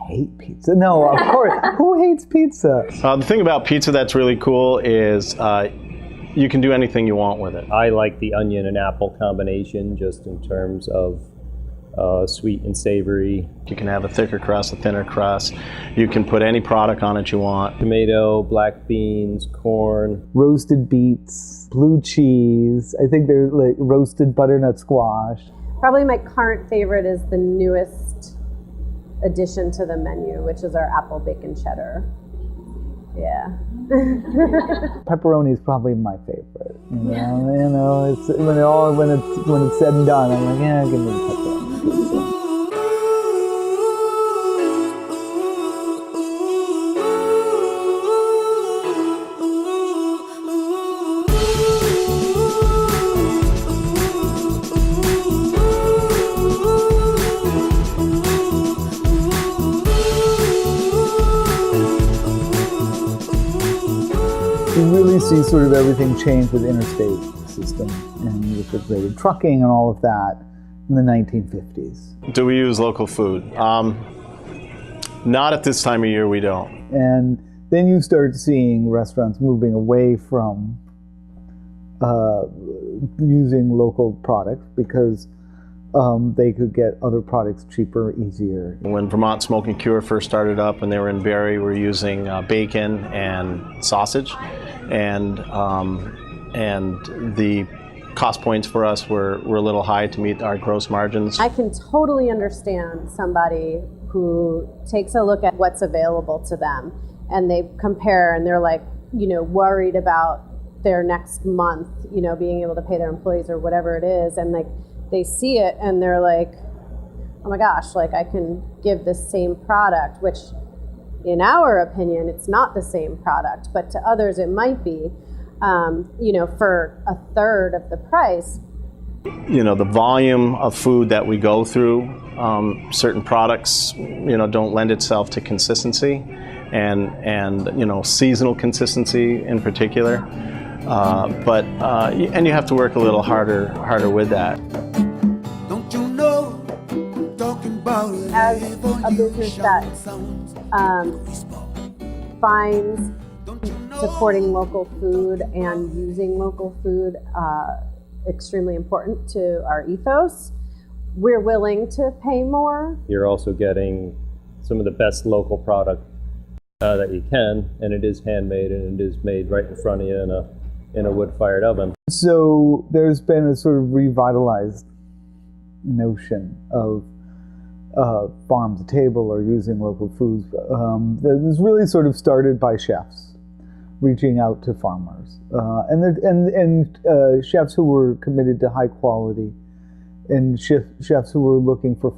hate pizza. No, of course. Who hates pizza? The thing about pizza that's really cool is you can do anything you want with it. I like the onion and apple combination just in terms of sweet and savory. You can have a thicker crust, a thinner crust. You can put any product on it you want. Tomato, black beans, corn. Roasted beets, blue cheese. I think there's like roasted butternut squash. Probably my current favorite is the newest addition to the menu, which is our apple bacon cheddar. Yeah. Pepperoni is probably my favorite. You know, it's when it's said and done, I'm like, yeah, give me the pepperoni. You really see sort of everything change with the interstate system and with refrigerated trucking and all of that in the 1950s. Do we use local food? Not at this time of year, we don't. And then you start seeing restaurants moving away from using local products because they could get other products cheaper, easier. When Vermont Smoke and Cure first started up, when they were in Barrie, we were using bacon and sausage, and the cost points for us were a little high to meet our gross margins. I can totally understand somebody who takes a look at what's available to them and they compare and they're like, worried about their next month, being able to pay their employees or whatever it is, and like they see it and they're like, oh my gosh, like I can give this same product, which in our opinion, it's not the same product, but to others it might be, for a third of the price. The volume of food that we go through, certain products, don't lend itself to consistency and seasonal consistency in particular. But you have to work a little harder with that. As a business that finds supporting local food and using local food extremely important to our ethos, we're willing to pay more. You're also getting some of the best local product that you can, and it is handmade and it is made right in front of you in a wood-fired oven. So there's been a sort of revitalized notion of farm to table or using local foods. That was really sort of started by chefs reaching out to farmers and chefs who were committed to high quality and chefs who were looking for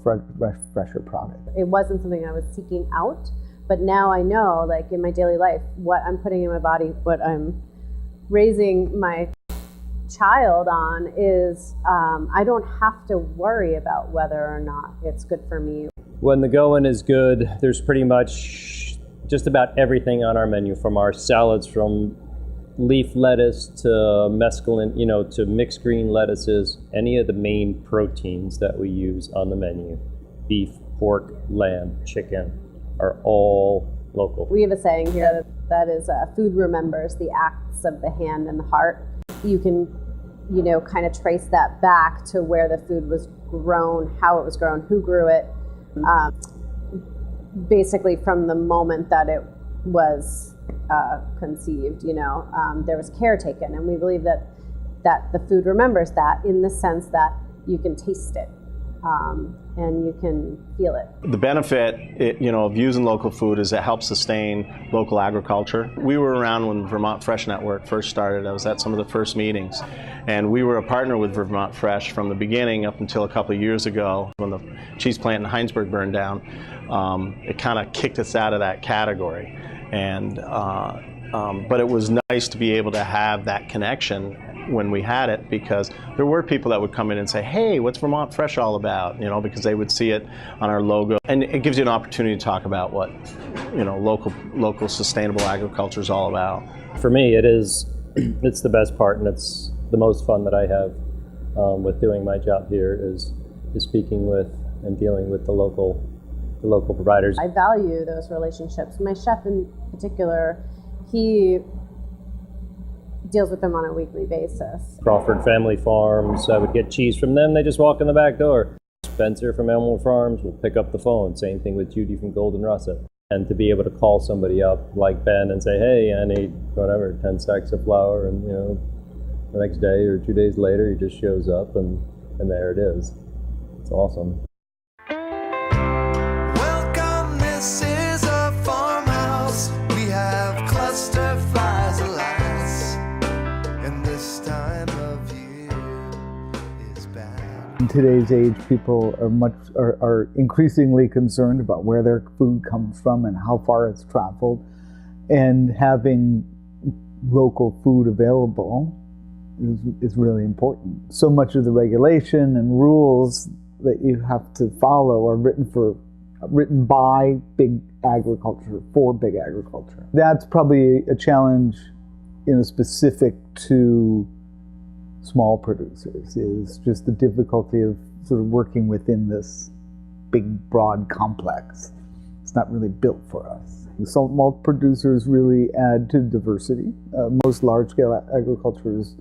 fresher product. It wasn't something I was seeking out, but now I know, like in my daily life, what I'm putting in my body, what I'm raising my child on is I don't have to worry about whether or not it's good for me. When the going is good, there's pretty much just about everything on our menu, from our salads, from leaf lettuce to mesclun, to mixed green lettuces. Any of the main proteins that we use on the menu, beef, pork, lamb, chicken, are all local. We have a saying here that is food remembers the acts of the hand and the heart. You can, kind of trace that back to where the food was grown, how it was grown, who grew it, basically from the moment that it was conceived. There was care taken, and we believe that the food remembers that in the sense that you can taste it. And you can feel it. The benefit, of using local food is it helps sustain local agriculture. We were around when Vermont Fresh Network first started. I was at some of the first meetings, and we were a partner with Vermont Fresh from the beginning up until a couple of years ago when the cheese plant in Heinsberg burned down. It kind of kicked us out of that category, and but it was nice to be able to have that connection when we had it, because there were people that would come in and say, hey, what's Vermont Fresh all about? Because they would see it on our logo. And it gives you an opportunity to talk about what, local sustainable agriculture is all about. For me, it's the best part, and it's the most fun that I have with doing my job here is speaking with and dealing with the local the local providers. I value those relationships. My chef in particular, he deals with them on a weekly basis. Crawford Family Farms, I would get cheese from them. They just walk in the back door. Spencer from Elmore Farms will pick up the phone. Same thing with Judy from Golden Russet. And to be able to call somebody up like Ben and say, hey, I need whatever, 10 sacks of flour, and the next day or 2 days later he just shows up and there it is. It's awesome. Welcome, this is a farmhouse. We have cluster flies, alas, and this time of year is bad. In today's age, people are increasingly concerned about where their food comes from and how far it's traveled, and having local food available is really important. So much of the regulation and rules that you have to follow are written by big agriculture, for big agriculture. That's probably a challenge, specific to small producers, is just the difficulty of sort of working within this big, broad complex. It's not really built for us. Salt malt producers really add to diversity. Most large-scale agriculture is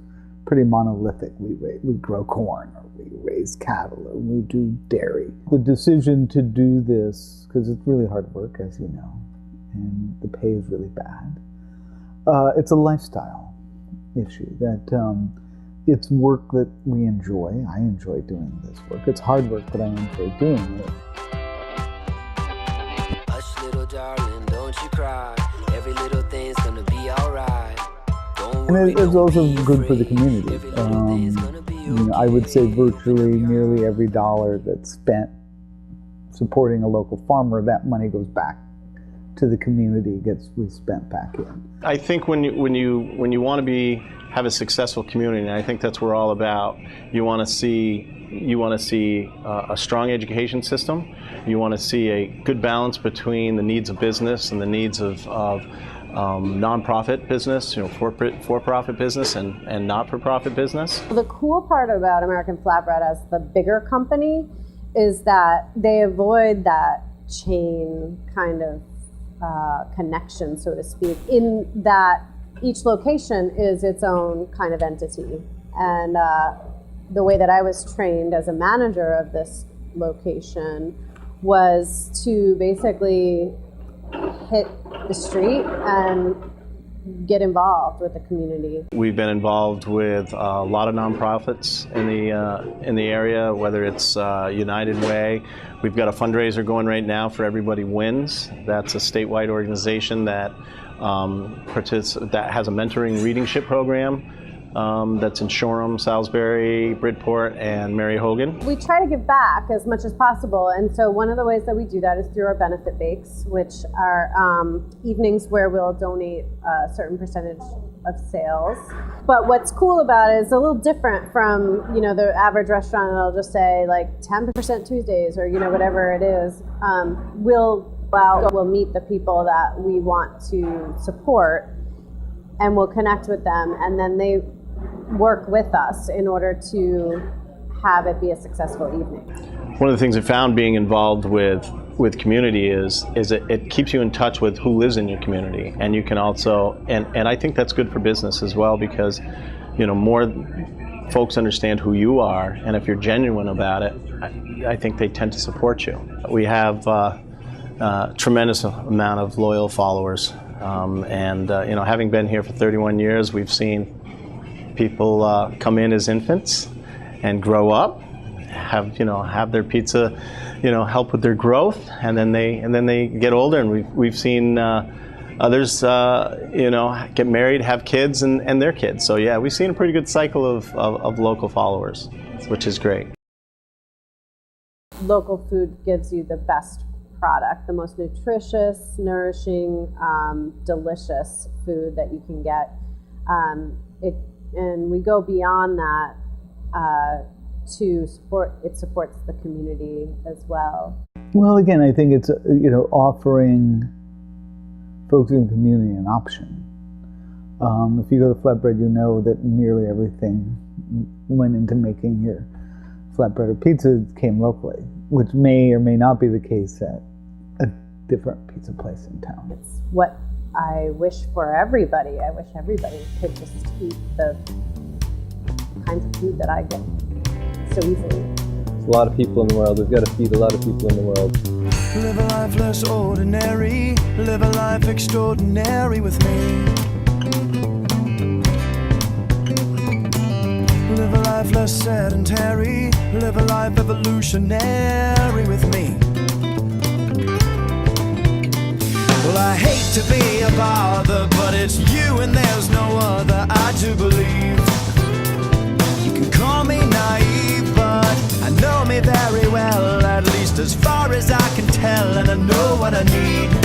pretty monolithic. We grow corn, or we raise cattle, or we do dairy. The decision to do this, because it's really hard work, as you know, and the pay is really bad, it's a lifestyle issue. That it's work that we enjoy. I enjoy doing this work. It's hard work, but I enjoy doing it. Hush, little darling, don't you cry. Every little thing's gonna be alright. And it's also good for the community. I would say virtually nearly every dollar that's spent supporting a local farmer, that money goes back to the community, gets spent back in. I think when you want to have a successful community, and I think that's what we're all about, you want to see a strong education system. You want to see a good balance between the needs of business and the needs of nonprofit business, for-profit business and not-for-profit business. The cool part about American Flatbread as the bigger company is that they avoid that chain kind of connection, so to speak, in that each location is its own kind of entity. And the way that I was trained as a manager of this location was to basically hit the street and get involved with the community. We've been involved with a lot of nonprofits in the area, whether it's United Way. We've got a fundraiser going right now for Everybody Wins. That's a statewide organization that that has a mentoring readingship program that's in Shoreham, Salisbury, Bridport, and Mary Hogan. We try to give back as much as possible, and so one of the ways that we do that is through our benefit bakes, which are evenings where we'll donate a certain percentage of sales. But what's cool about it is a little different from the average restaurant. It'll just say like 10% Tuesdays or whatever it is. We'll meet the people that we want to support, and we'll connect with them, and then they work with us in order to have it be a successful evening. One of the things I found being involved with community is it keeps you in touch with who lives in your community, and you can also, and I think that's good for business as well, because more folks understand who you are, and if you're genuine about it, I think they tend to support you. We have tremendous amount of loyal followers, and having been here for 31 years, we've seen people come in as infants and grow up, have their pizza, help with their growth, and then they get older, and we've seen others, get married, have kids, and their kids. So yeah, we've seen a pretty good cycle of local followers, which is great. Local food gives you the best product, the most nutritious, nourishing, delicious food that you can get. And we go beyond that to support. It supports the community as well. Well, again, I think it's offering folks in the community an option. If you go to Flatbread, you know that nearly everything went into making your flatbread or pizza came locally, which may or may not be the case at different pizza place in town. It's what I wish for everybody. I wish everybody could just eat the kinds of food that I get so easily. There's a lot of people in the world. We've got to feed a lot of people in the world. Live a life less ordinary, live a life extraordinary with me. Live a life less sedentary, live a life evolutionary with me. Well, I hate to be a bother, but it's you and there's no other. I do believe. You can call me naive, but I know me very well, at least as far as I can tell, and I know what I need.